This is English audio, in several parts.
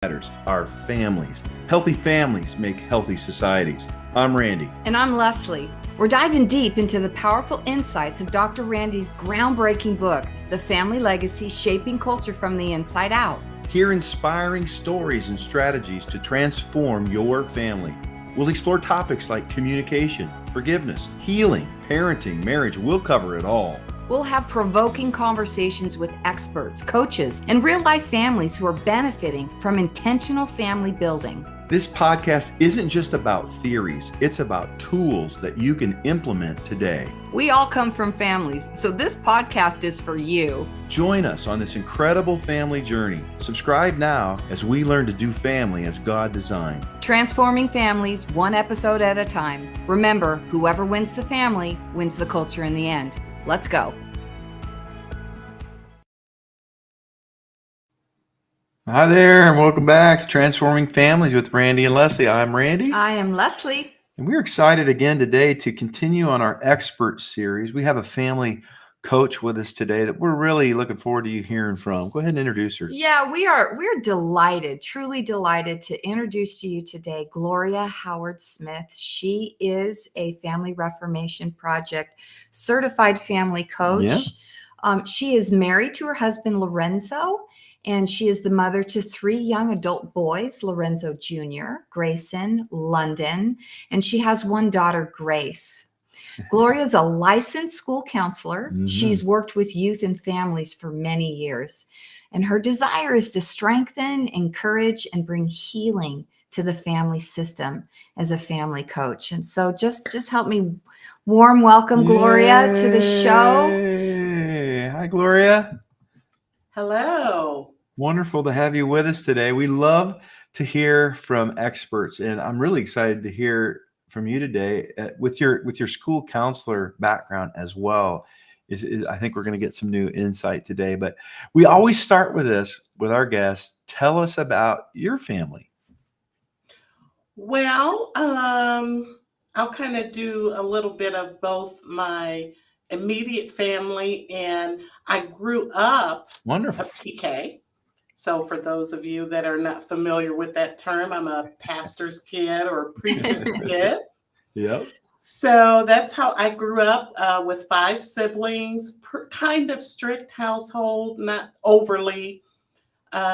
matters, our families. Healthy families make healthy societies. I'm Randy. And I'm Leslie. We're diving deep into the powerful insights of Dr. Randy's groundbreaking book, The Family Legacy: Shaping Culture from the Inside Out. Hear inspiring stories and strategies to transform your family. We'll explore topics like communication, forgiveness, healing, parenting, marriage. We'll cover it all. We'll have provoking conversations with experts, coaches, and real-life families who are benefiting from intentional family building. This podcast isn't just about theories, it's about tools that you can implement today. We all come from families, so this podcast is for you. Join us on this incredible family journey. Subscribe now as we learn to do family as God designed. Transforming families one episode at a time. Remember, whoever wins the family wins the culture in the end. Let's go. Hi there, and welcome back to Transforming Families with Randy and Leslie. I'm Randy. I am Leslie. And we're excited again today to continue on our expert series. We have a family coach with us today that we're really looking forward to you hearing from. Go ahead and introduce her. Yeah, we're delighted, truly delighted to introduce to you today Gloria Howard Smith. She is a Family Reformation Project certified family coach. Yeah. She is married to her husband, Lorenzo, and she is the mother to 3 young adult boys, Lorenzo Jr., Grayson, London, and she has 1 daughter, Grace. Gloria is a licensed school counselor. Mhm. She's worked with youth and families for many years, and her desire is to strengthen, encourage, and bring healing to the family system as a family coach. And so just help me warm welcome Gloria to the show. Yay. Hi, Gloria. Hello. Wonderful to have you with us today. We love to hear from experts, and I'm really excited to hear from you today with your school counselor background as well. I think we're going to get some new insight today, but we always start with this with our guests. Tell us about your family. Well, I'll kind of do a little bit of both my immediate family, and I grew up Wonderful. a PK. So for those of you that are not familiar with that term, I'm a pastor's kid or a preacher's kid. Yep. So that's how I grew up with 5 siblings, kind of strict household, not overly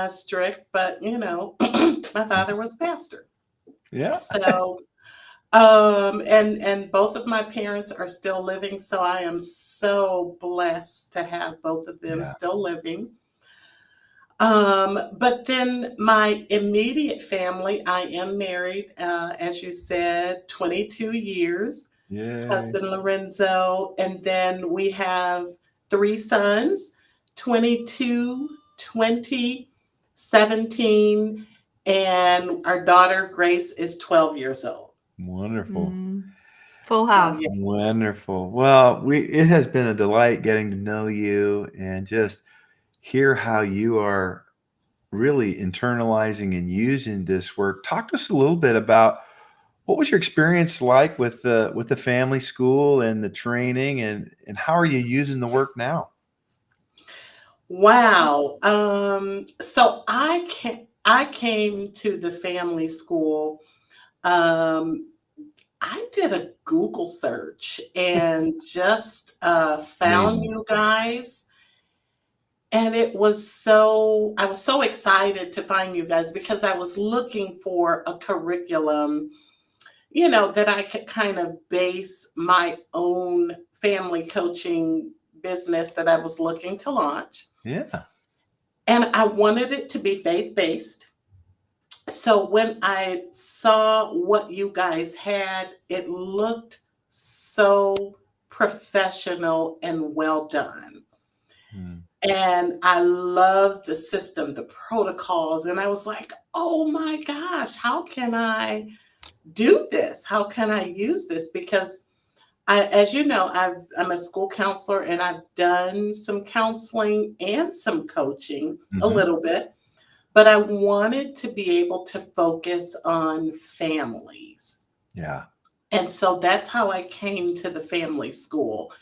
strict, but my father was a pastor. Yeah. So, and both of my parents are still living, so I am so blessed to have both of them still living. But then my immediate family, I am married, as you said, 22 years, husband Lorenzo, and then we have 3 sons, 22, 20, 17, and our daughter Grace is 12 years old. Wonderful. Full house. So, yeah. Wonderful. Well, it has been a delight getting to know you and just hear how you are really internalizing and using this work. Talk to us a little bit about what was your experience like with the family school and the training, and how are you using the work now? Wow. So I came to the family school. I did a Google search and just found Amazing. you guys. And I was so excited to find you guys because I was looking for a curriculum, that I could kind of base my own family coaching business that I was looking to launch. Yeah. And I wanted it to be faith-based. So when I saw what you guys had, it looked so professional and well done. And I loved the system, the protocols. And I was like, oh my gosh, how can I do this? How can I use this? Because as you know, I'm a school counselor and I've done some counseling and some coaching a little bit, but I wanted to be able to focus on families. Yeah. And so that's how I came to the family school.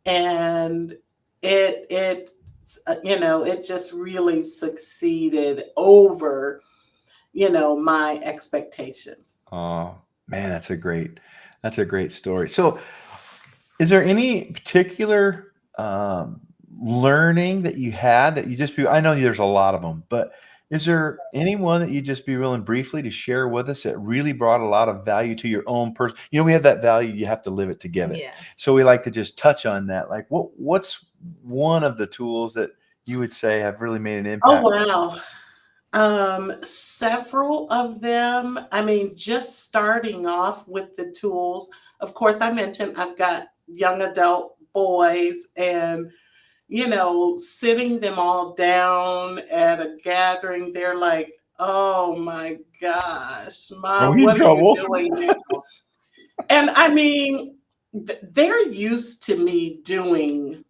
And it just really succeeded over my expectations. Oh man, that's a great story. So, is there any particular learning that you had that you just be? I know there's a lot of them, but is there anyone that you just be willing briefly to share with us that really brought a lot of value to your own person? We have that value. You have to live it together. Yes. So we like to just touch on that. Like, what's one of the tools that you would say have really made an Oh, impact? wow. Several of them. I mean, just starting off with the tools. Of course, I mentioned I've got young adult boys, and sitting them all down at a gathering, they're like, "Oh my gosh, Are Mom, we in what are you trouble? doing now?" And I mean, they're used to me doing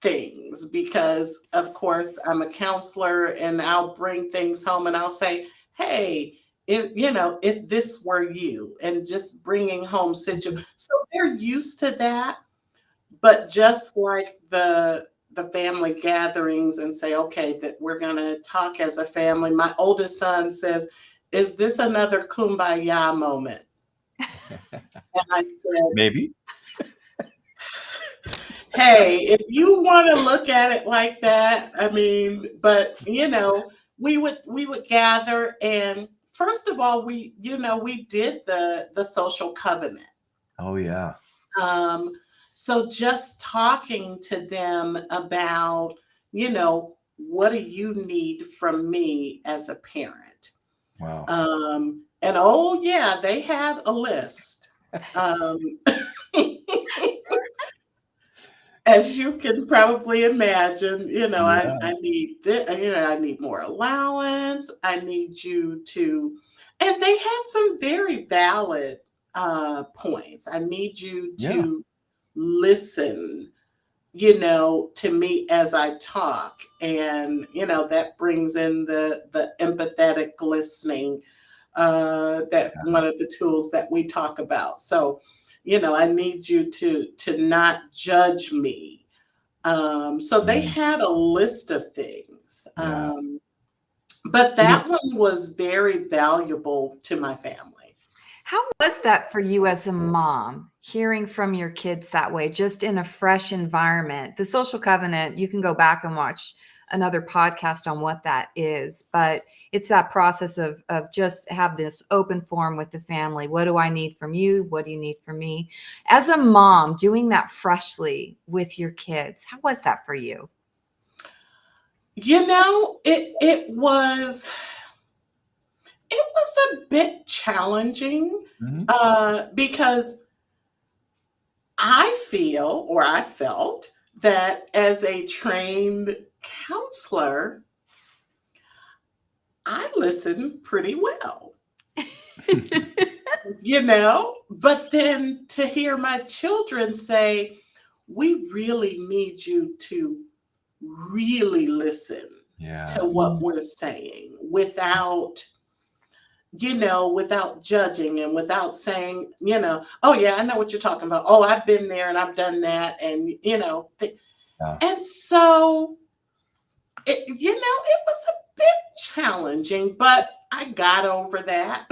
things because, of course, I'm a counselor, and I'll bring things home and I'll say, "Hey, if this were you," and just bringing home so they're used to that. But just like the family gatherings and say, okay, that we're going to talk as a family. My oldest son says, "Is this another kumbaya moment?" And I said, Maybe. "Hey, if you want to look at it like that, I mean, but we would gather, and first of all, we did the social covenant. Oh yeah. Um, so just talking to them about, what do you need from me as a parent? Wow. And oh yeah, they had a list. Um, as you can probably imagine, I Yeah. need this, I need more allowance. I need you to, and they had some very valid points. I need you Yeah. to listen, to me as I talk. And, that brings in the empathetic listening, that one of the tools that we talk about. So, I need you to not judge me. So they Mm, had a list of things. yeah. But You know, that one was very valuable to my family. How was that for you as a mom, hearing from your kids that way, just in a fresh environment? The social covenant, you can go back and watch another podcast on what that is, but it's that process of just have this open forum with the family. What do I need from you? What do you need from me? As a mom, doing that freshly with your kids, how was that for you? It was a bit challenging, mhm. because I felt that as a trained counselor, I listened pretty well, but then to hear my children say, "We really need you to really listen Yeah. to what we're saying without judging and without saying, "Oh yeah, I know what you're talking about. Oh, I've been there and I've done that." And, Yeah. and so, it was a bit challenging, but I got over that.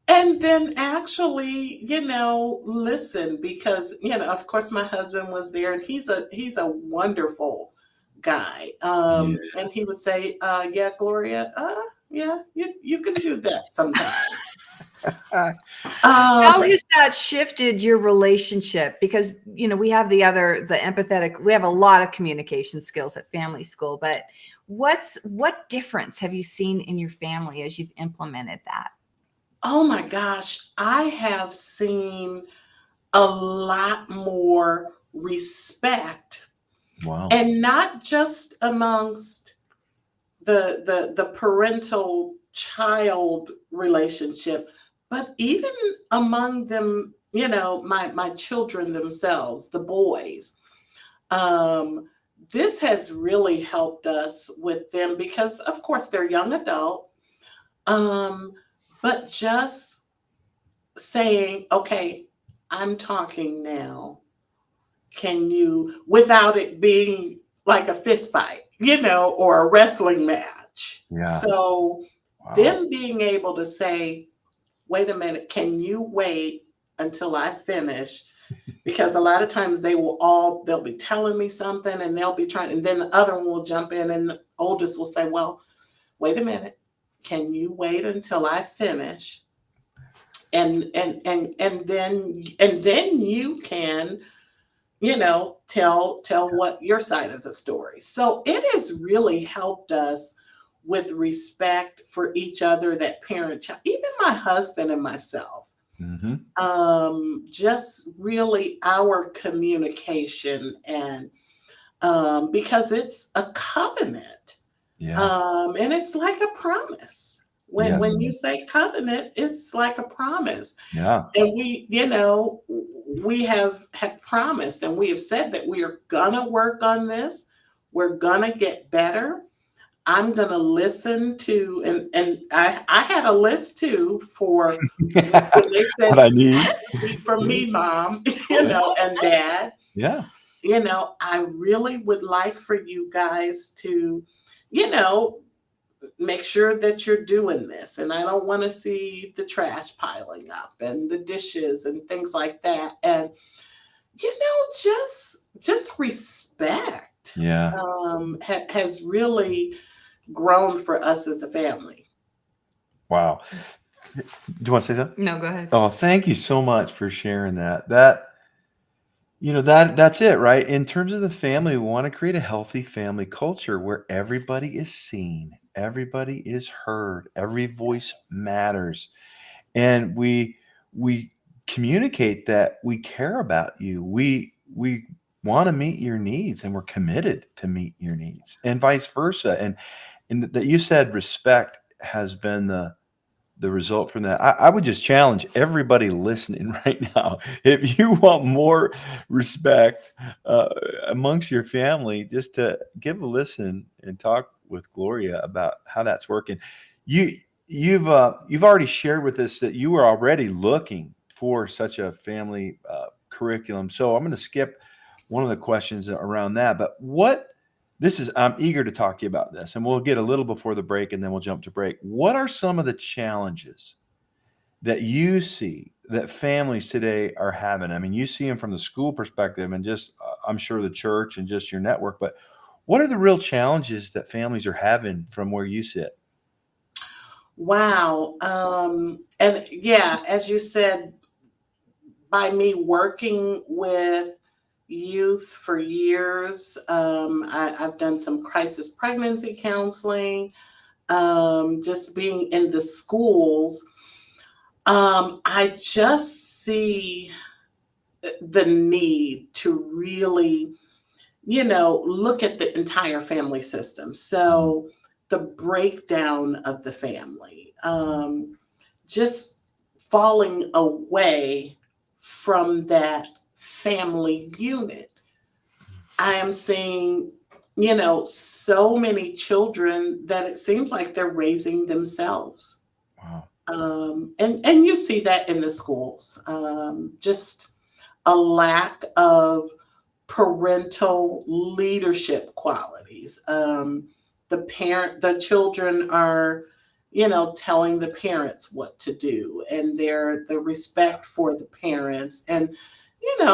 And then actually, listen, because, of course my husband was there, and he's a wonderful guy. Yeah. And he would say, "Yeah, Gloria, yeah, you can do that sometimes." How But has that shifted your relationship? Because, we have the empathetic, we have a lot of communication skills at family school, but what difference have you seen in your family as you've implemented that? oh my gosh, I have seen a lot more respect, Wow. and not just amongst the parental child relationship, but even among them, my children themselves, the boys. Um, this has really helped us with them because, of course, they're young adult. Um, but just saying, "Okay, I'm talking now. Can you," without it being like a fist fight, or a wrestling match. much. Yeah. So Wow. them being able to say, wait a minute, can you wait until I finish? Because a lot of times they'll be telling me something and they'll be trying, and then the other one will jump in and the oldest will say, well, wait a minute, can you wait until I finish? And then you can, tell what your side of the story. So it has really helped us with respect for each other, that parent child, even my husband and myself. Hmm. Just really our communication, and because it's a covenant, Yeah. and it's like a promise. When Yes. you say covenant, it's like a promise. Yeah. And we have promised, and we have said that we are gonna work on this. We're gonna get better. I'm gonna listen to, and I had a list too for when they What said, I need. from me, mom, Yeah. and dad, Yeah. I really would like for you guys to, you know, make sure that you're doing this. And I don't want to see the trash piling up and the dishes and things like that. And, just respect Yeah. has really grown for us as a family. Wow. Do you want to say something? No, go ahead. Oh, thank you so much for sharing that. That's it, right? In terms of the family, we want to create a healthy family culture where everybody is seen, everybody is heard, every voice matters. And we communicate that we care about you. We want to meet your needs and we're committed to meet your needs and vice versa. And that you said respect has been the result from that. I would just challenge everybody listening right now. If you want more respect uh, amongst your family, just to give a listen and talk with Gloria about how that's working. You you've already shared with us that you were already looking for such a family curriculum. So I'm going to skip one of the questions around that. But what this is, I'm eager to talk to you about this, and we'll get a little before the break, and then we'll jump to break. What are some of the challenges that you see that families today are having? I mean, you see them from the school perspective, and just I'm sure the church and just your network. But what are the real challenges that families are having from where you sit? Wow. And yeah, as you said, by me working with youth for years, I've done some crisis pregnancy counseling, just being in the schools. I just see the need to really, look at the entire family system. Mm, So the breakdown of the family, just falling away from that family unit. I am seeing, so many children that it seems like they're raising themselves. wow. And you see that in the schools, just a lack of parental leadership qualities. The children are, telling the parents what to do, and the respect for the parents. And,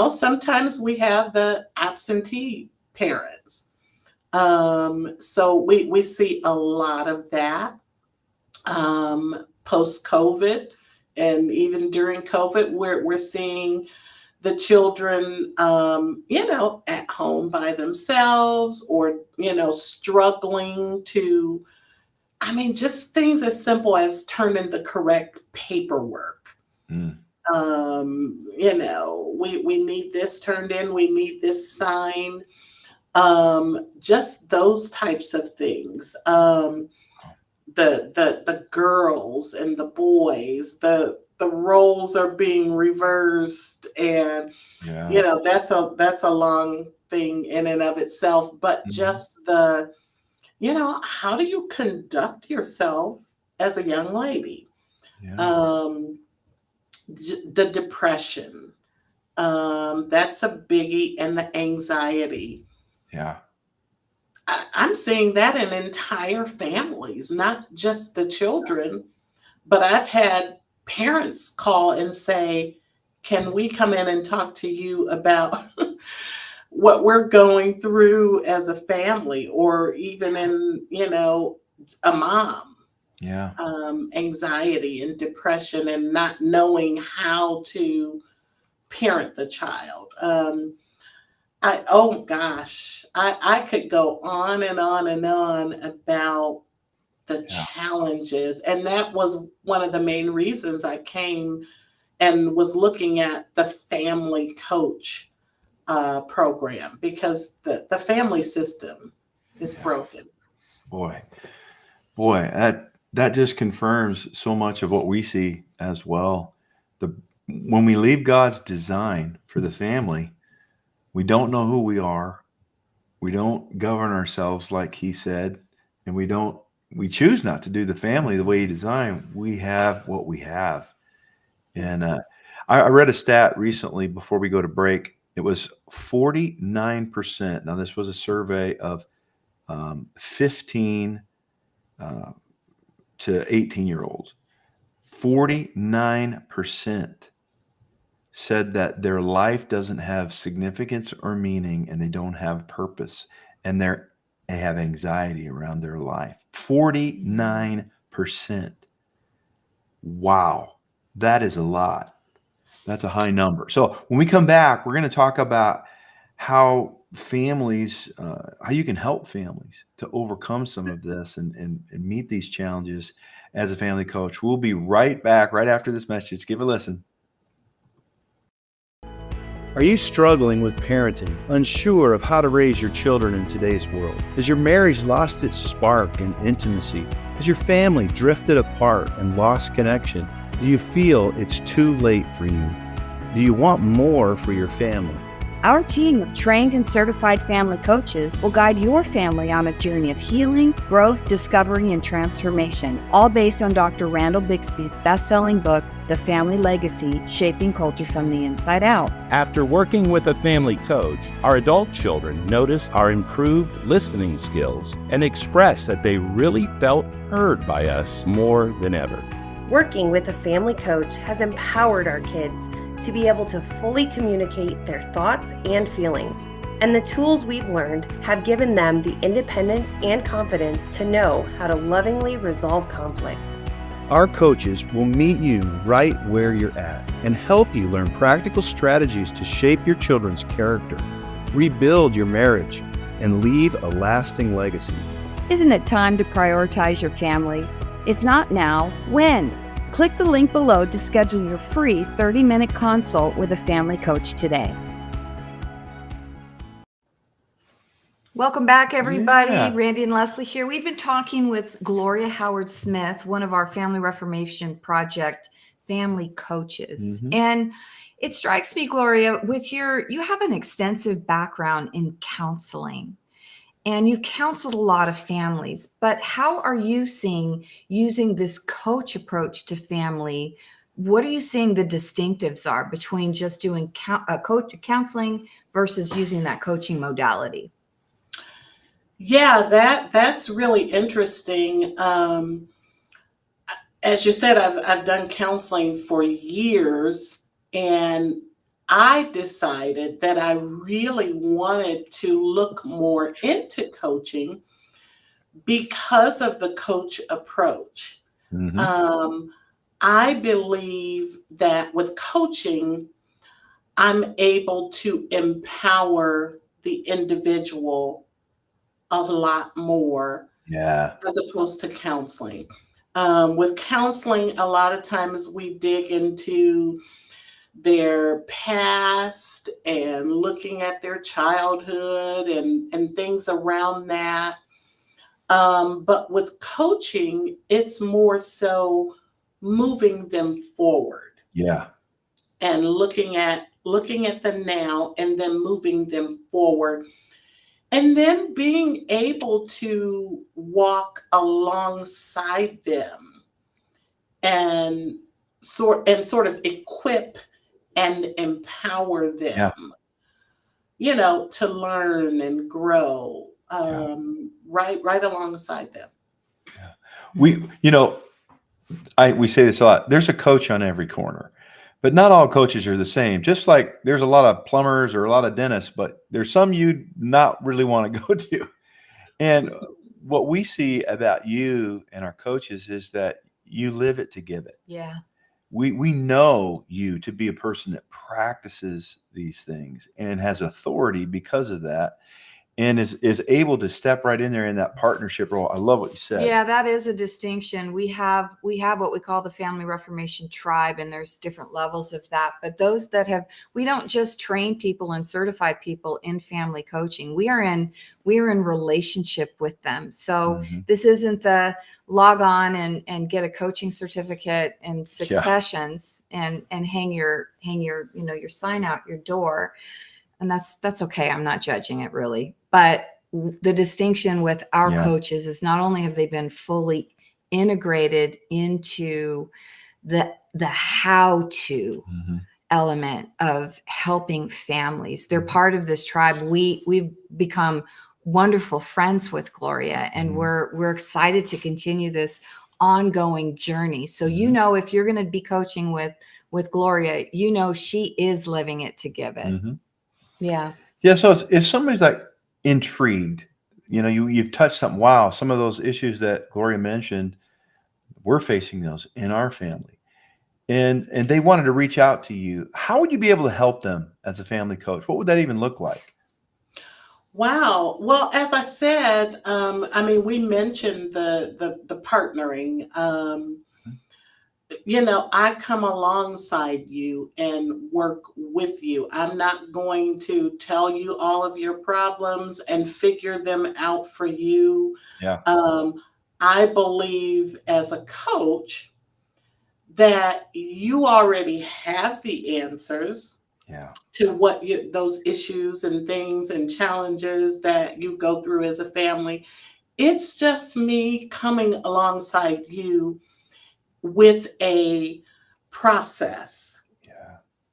sometimes we have the absentee parents. So we see a lot of that, post COVID. And even during COVID, we're seeing the children, at home by themselves, or, struggling to, I mean, just things as simple as turning the correct paperwork. Mm, We need this turned in, we need this signed, just those types of things. wow. The girls and the boys, the roles are being reversed, and Yeah. that's a long thing in and of itself. But Mhm. just how do you conduct yourself as a young lady? Yeah. um the depression, that's a biggie, and the anxiety. Yeah. I'm seeing that in entire families, not just the children, but I've had parents call and say, "Can we come in and talk to you about what we're going through as a family?" Or even in, a mom, Yeah. anxiety and depression and not knowing how to parent the child. Oh gosh, I could go on and on and on about the Yeah. challenges. And that was one of the main reasons I came and was looking at the family coach program, because the family system is Yeah. broken. Boy, boy, that just confirms so much of what we see as well. The When we leave God's design for the family, we don't know who we are. We don't govern ourselves like He said, and we choose not to do the family the way He designed. We have what we have. And Yes. I read a stat recently before we go to break. It was 49%. Now, this was a survey of 15 uh, to 18-year-olds. 49% said that their life doesn't have significance or meaning and they don't have purpose and they have anxiety around their life. 49%. Wow. That is a lot. That's a high number. So when we come back, we're going to talk about how how you can help families to overcome some of this and meet these challenges as a family coach. We'll be right back right after this message. Give a listen. Are you struggling with parenting, unsure of how to raise your children in today's world? Has your marriage lost its spark and intimacy? Has your family drifted apart and lost connection? Do you feel it's too late for you? Do you want more for your family? Our team of trained and certified family coaches will guide your family on a journey of healing, growth, discovery, and transformation, all based on Dr. Randall Bixby's best-selling book, The Family Legacy: Shaping Culture from the Inside Out. After working with a family coach, our adult children notice our improved listening skills and express that they really felt heard by us more than ever. Working with a family coach has empowered our kids to be able to fully communicate their thoughts and feelings. And the tools we've learned have given them the independence and confidence to know how to lovingly resolve conflict. Our coaches will meet you right where you're at and help you learn practical strategies to shape your children's character, rebuild your marriage, and leave a lasting legacy. Isn't it time to prioritize your family? If not now, when? Click the link below to schedule your free 30-minute consult with a family coach today. Welcome back, everybody. Yeah. Randy and Leslie here. We've been talking with Gloria Howard Smith, one of our Family Reformation Project family coaches. Mhm. And it strikes me, Gloria, you have an extensive background in counseling. And you've counseled a lot of families, but how are you seeing using this coach approach to family? What are you seeing the distinctives are between just doing counseling versus using that coaching modality? Yeah, that's really interesting. As you said, I've done counseling for years, and I decided that I really wanted to look more into coaching because of the coach approach. Mhm. Um, I believe that with coaching, I'm able to empower the individual a lot more Yeah. as opposed to counseling. With counseling, a lot of times we dig into their past and looking at their childhood and things around that. But with coaching, it's more so moving them forward Yeah. and looking at the now and then moving them forward, and then being able to walk alongside them and sort of equip and empower Yeah. them, to learn and grow. right alongside them. We, we say this a lot. There's a coach on every corner, but not all coaches are the same. Just like there's a lot of plumbers or a lot of dentists, but there's some you not really want to go to. And what we see about you and our coaches is that you live it to give it. Yeah. We know you to be a person that practices these things and has authority because of that, and is able to step right in there in that partnership role. I love what you said. Yeah, that is a distinction. We have what we call the Family Reformation Tribe, and there's different levels of that. But those that have, we don't just train people and certify people in family coaching. We are in relationship with them. So this isn't the log on and get a coaching certificate in 6 sessions and hang your your sign out your door. And that's okay. I'm not judging it really. But the distinction with our coaches is not only have they been fully integrated into the how-to element of helping families. They're part of this tribe. We've become wonderful friends with Gloria, and we're excited to continue this ongoing journey. So if you're going to be coaching with Gloria, she is living it to give it. Yeah. So if somebody's like intrigued, you've touched something. Wow, some of those issues that Gloria mentioned, we're facing those in our family, and they wanted to reach out to you. How would you be able to help them as a family coach? What would that even look like? Wow. Well, as I said, we mentioned the partnering. I come alongside you and work with you. I'm not going to tell you all of your problems and figure them out for you. Yeah. I believe as a coach that you already have the answers to what those issues and things and challenges that you go through as a family. It's just me coming alongside you with a process,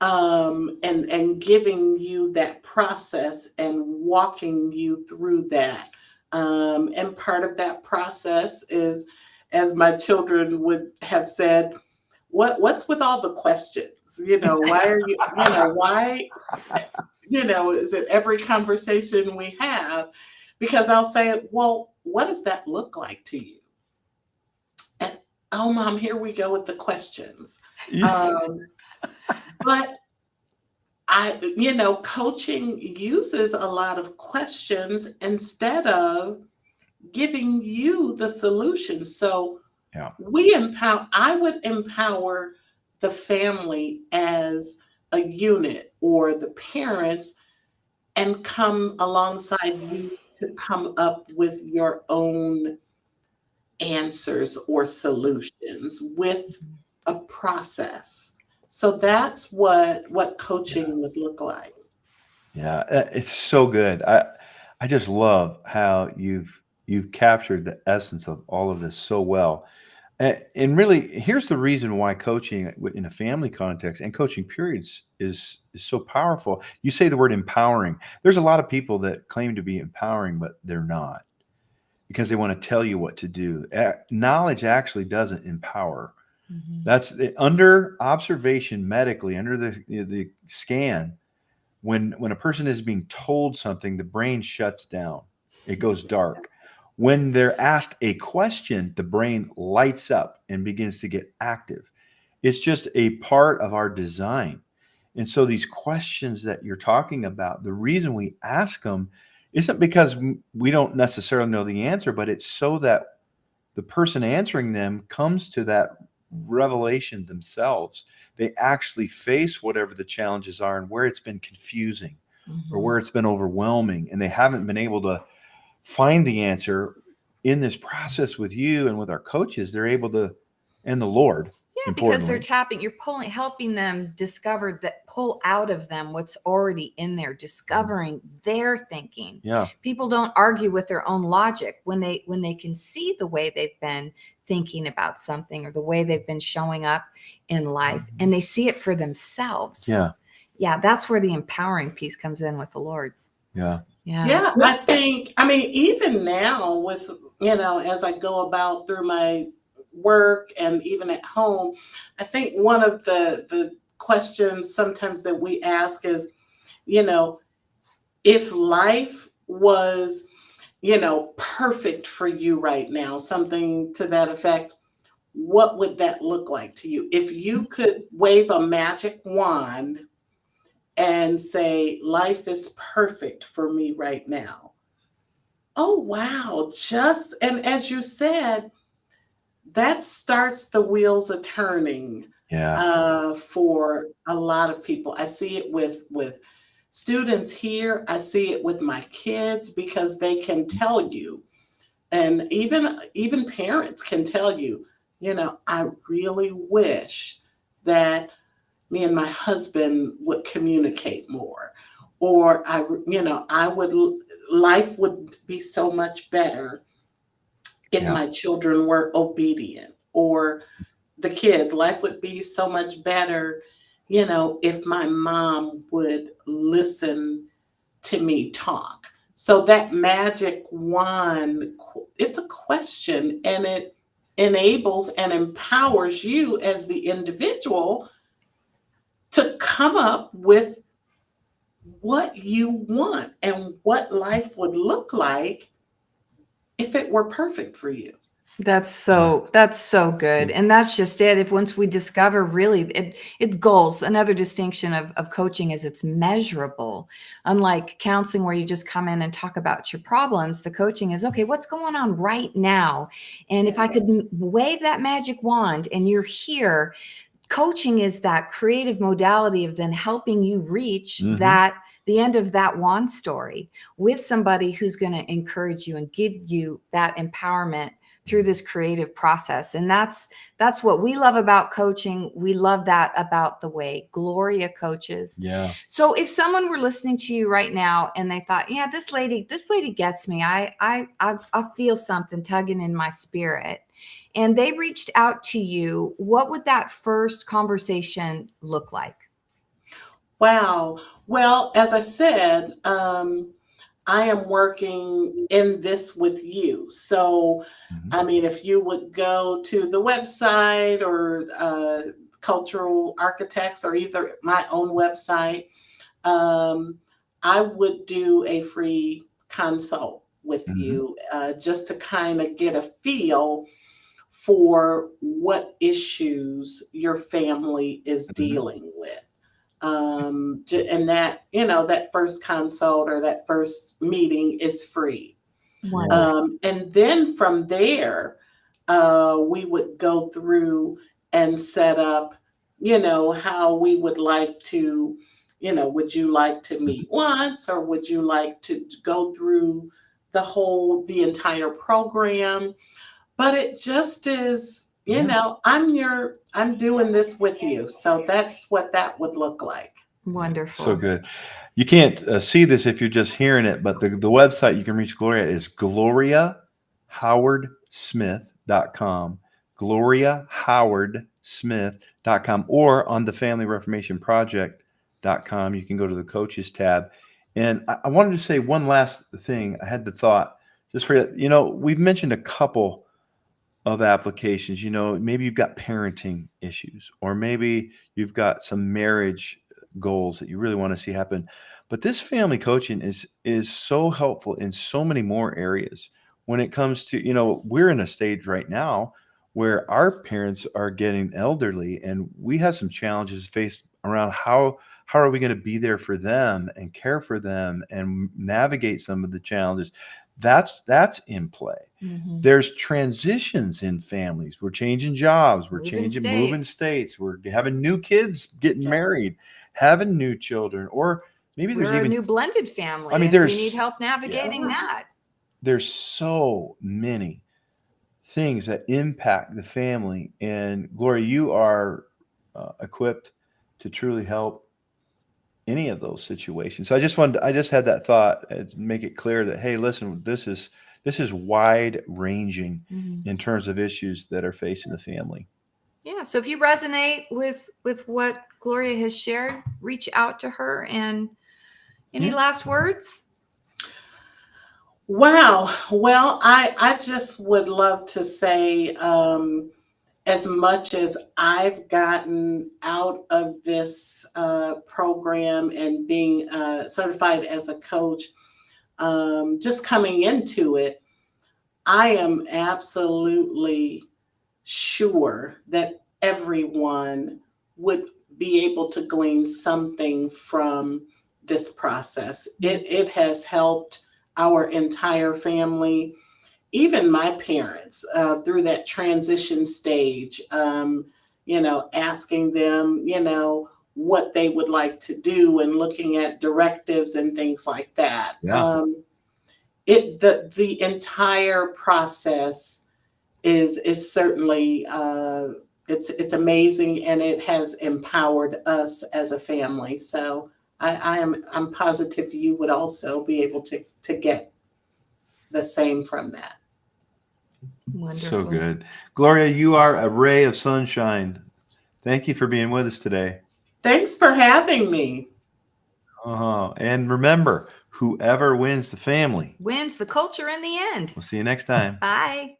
and giving you that process and walking you through that. And part of that process is, as my children would have said, what's with all the questions? Why are you, why, is it every conversation we have? Because I'll say, well, what does that look like to you? And, oh, Mom, here we go with the questions. But coaching uses a lot of questions instead of giving you the solution. So I would empower the family as a unit, or the parents, and come alongside you to come up with your own answers or solutions with a process. So that's what coaching would look like. Yeah, it's so good. I just love how you've captured the essence of all of this so well. And really, here's the reason why coaching in a family context and coaching periods is so powerful. You say the word empowering. There's a lot of people that claim to be empowering, but they're not, because they want to tell you what to do. Knowledge actually doesn't empower. That's under observation medically, under the scan. When a person is being told something, the brain shuts down. It goes dark. When they're asked a question, the brain lights up and begins to get active. It's just a part of our design. And so these questions that you're talking about, the reason we ask them isn't because we don't necessarily know the answer, but it's so that the person answering them comes to that revelation themselves. They actually face whatever the challenges are and where it's been confusing or where it's been overwhelming, and they haven't been able to find the answer. In this process with you and with our coaches, they're able to, and the Lord. Yeah, because they're helping them discover pull out of them what's already in there, discovering their thinking. Yeah. People don't argue with their own logic when they can see the way they've been thinking about something or the way they've been showing up in life, and they see it for themselves. Yeah. Yeah, that's where the empowering piece comes in with the Lord. Yeah. Yeah, I mean, even now with, as I go about through my work and even at home, I think one of the questions sometimes that we ask is, you know, if life was, perfect for you right now, something to that effect, what would that look like to you? If you could wave a magic wand and say, life is perfect for me right now. Oh, wow. And as you said, that starts the wheels a turning Yeah. for a lot of people. I see it with students here. I see it with my kids because they can tell you, and even parents can tell you, I really wish that me and my husband would communicate more, or I would, life would be so much better if Yeah. my children were obedient, or the kids, life would be so much better, if my mom would listen to me talk. So that magic wand, it's a question, and it enables and empowers you as the individual to come up with what you want and what life would look like if it were perfect for you. That's so good. And that's just it. If once we discover really it goals, another distinction of coaching is it's measurable. Unlike counseling where you just come in and talk about your problems, the coaching is, okay, what's going on right now? And if I could wave that magic wand and you're here, coaching is that creative modality of then helping you reach the end of that wand story with somebody who's going to encourage you and give you that empowerment through this creative process. And that's what we love about coaching. We love that about the way Gloria coaches. Yeah. So if someone were listening to you right now and they thought, yeah, this lady gets me. I feel something tugging in my spirit, and they reached out to you, what would that first conversation look like? Wow. Well, as I said, I am working in this with you. So, I mean, if you would go to the website or Cultural Architects or either my own website, um, I would do a free consult with you just to kind of get a feel for what issues your family is dealing with. And that, that first consult or that first meeting is free. And then from there, we would go through and set up, how we would like to, would you like to meet once, or would you like to go through the entire program? But it just is, I'm doing this with you. So that's what that would look like. Wonderful. So good. You can't see this if you're just hearing it, but the website you can reach Gloria is gloriahowardsmith.com. gloriahowardsmith.com, or on the familyreformationproject.com. You can go to the coaches tab. And I wanted to say one last thing. I had the thought just for we've mentioned a couple of applications. Maybe you've got parenting issues, or maybe you've got some marriage goals that you really want to see happen. But this family coaching is so helpful in so many more areas. When it comes to, we're in a stage right now where our parents are getting elderly, and we have some challenges faced around how are we going to be there for them and care for them and navigate some of the challenges. That's in play. There's transitions in families. We're changing jobs. We're moving states. We're having new kids, getting married, having new children, or maybe there's We're even a new blended family. I mean, and we there's need help navigating that. There's so many things that impact the family, and Gloria, you are equipped to truly help any of those situations. So I just had that thought to make it clear that, hey, listen, this is wide ranging in terms of issues that are facing the family. Yeah. So if you resonate with what Gloria has shared, reach out to her. And any last words? Wow. Well, I just would love to say, as much as I've gotten out of this program and being certified as a coach, just coming into it, I am absolutely sure that everyone would be able to glean something from this process. It has helped our entire family, even my parents, through that transition stage. Asking them, what they would like to do and looking at directives and things like that. Yeah. The entire process is certainly it's amazing, and it has empowered us as a family. So I'm positive you would also be able to get the same from that. Wonderful. So good. Gloria, you are a ray of sunshine. Thank you for being with us today. Thanks for having me. And remember, whoever wins the family Wins the culture in the end. We'll see you next time. Bye.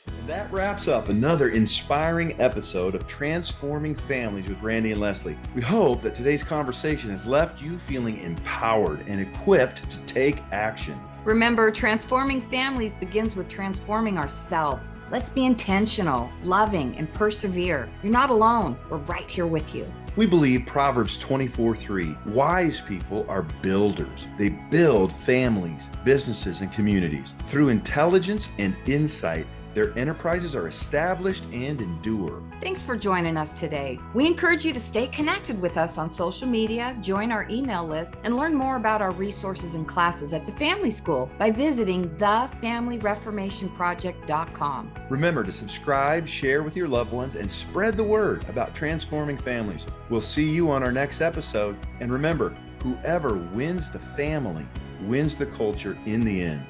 And that wraps up another inspiring episode of Transforming Families with Randy and Leslie. We hope that today's conversation has left you feeling empowered and equipped to take action. Remember, transforming families begins with transforming ourselves. Let's be intentional, loving, and persevere. You're not alone. We're right here with you. We believe Proverbs 24:3. Wise people are builders. They build families, businesses, and communities. Through intelligence and insight, their enterprises are established and endure. Thanks for joining us today. We encourage you to stay connected with us on social media, join our email list, and learn more about our resources and classes at the Family School by visiting thefamilyreformationproject.com. Remember to subscribe, share with your loved ones, and spread the word about transforming families. We'll see you on our next episode. And remember, whoever wins the family wins the culture in the end.